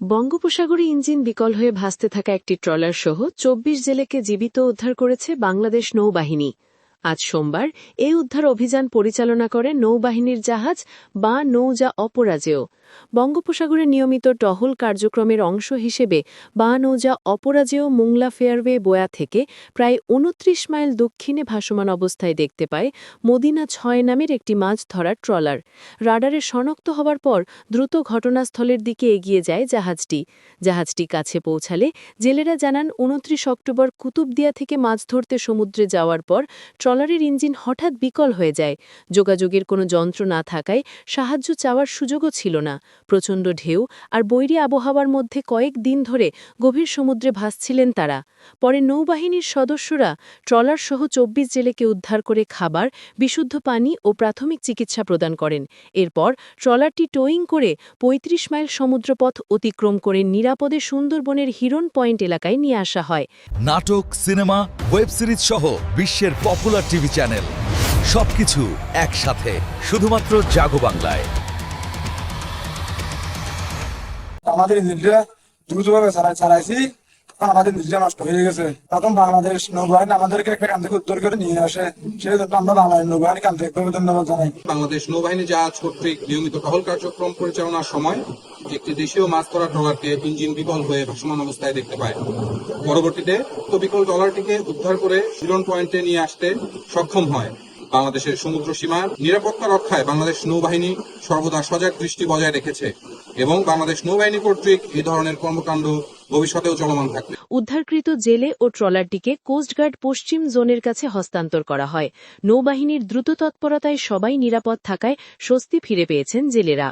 বঙ্গোপসাগরে ইঞ্জিন বিকল হয়ে ভাসতে থাকা একটি ট্রলার সহ ২৪ জেলেকে জীবিত উদ্ধার করেছে বাংলাদেশ নৌবাহিনী। আজ সোমবার এই উদ্ধার অভিযান পরিচালনা করে নৌবাহিনীর জাহাজ বা নৌজা অপরাজেয়। বঙ্গোপসাগরে নিয়মিত টহল কার্যক্রমের অংশ হিসেবে বা নৌজা অপরাজেয় মোংলা ফেয়ারওয়ে বোয়া থেকে প্রায় ২৯ মাইল দক্ষিণে ভাসমান অবস্থায় দেখতে পায় মদিনা ৬ নামের একটি মাছ ধরার ট্রলার। রাডারে শনাক্ত হওয়ার পর দ্রুত ঘটনাস্থলের দিকে এগিয়ে যায় জাহাজটি কাছে পৌঁছালে জেলেরা জানান ২৯ অক্টোবর কুতুবদিয়া থেকে মাছ ধরতে সমুদ্রে যাওয়ার পর ট্রলারের ইঞ্জিন হঠাৎ বিকল হয়ে যায়। যোগাযোগের কোনো যন্ত্র না থাকায় সাহায্য চাওয়ার সুযোগও ছিল না। প্রচণ্ড ঢেউ আর বৈরী আবহাওয়ার মধ্যে কয়েক দিন ধরে গভীর সমুদ্রে ভাসছিলেন তারা। পরে নৌবাহিনীর সদস্যরা ট্রলারসহ ২৪ জেলেকে উদ্ধার করে খাবার, বিশুদ্ধ পানি ও প্রাথমিক চিকিৎসা প্রদান করেন। এরপর ট্রলারটি টোয়িং করে ৩৫ মাইল সমুদ্রপথ অতিক্রম করে নিরাপদে সুন্দরবনের হিরন পয়েন্ট এলাকায় নিয়ে আসা হয়। নাটক, সিনেমা, ওয়েব সিরিজ সহ বিশ্বের পপুলার টিভি চ্যানেল সবকিছু একসাথে শুধুমাত্র জাগো বাংলায়। আমাদের ইঞ্জিনটা দ্রুতভাবে চালাইছি, আমাদের ইঞ্জিনটা নষ্ট হয়ে গেছে। তখন বাংলাদেশ নৌবাহিনী আমাদেরকে একটা কান থেকে উত্তর করে নিয়ে আসে, সেই জন্য আমরা বাংলাদেশ নৌবাহিনী কান থেকে ধন্যবাদ জানাই। বাংলাদেশ নৌবাহিনী জাহাজ কর্তৃক নিয়মিত টহল কার্যক্রম পরিচালনার সময় একটি দেশীয় মাছ ধরা ট্রলারকে ইঞ্জিন বিকল হয়ে ভাসমান অবস্থায় দেখতে পায়। পরবর্তীতে বিকল ট্রলারটিকে উদ্ধার করে হিরন পয়েন্টে নিয়ে আসতে সক্ষম হয়। বাংলাদেশের সমুদ্র সীমার নিরাপত্তা রক্ষায় বাংলাদেশ নৌবাহিনী সর্বদা সজাগ দৃষ্টি বজায় রেখেছে এবং বাংলাদেশ নৌবাহিনী কর্তৃক এই ধরনের কর্মকাণ্ড ভবিষ্যতেও চলমান থাকবে। উদ্ধারকৃত জেলে ও ট্রলারটিকে কোস্টগার্ড পশ্চিম জোনের কাছে হস্তান্তর করা হয়। নৌবাহিনীর দ্রুত তৎপরতায় সবাই নিরাপদ থাকায় স্বস্তি ফিরে পেয়েছেন জেলেরা।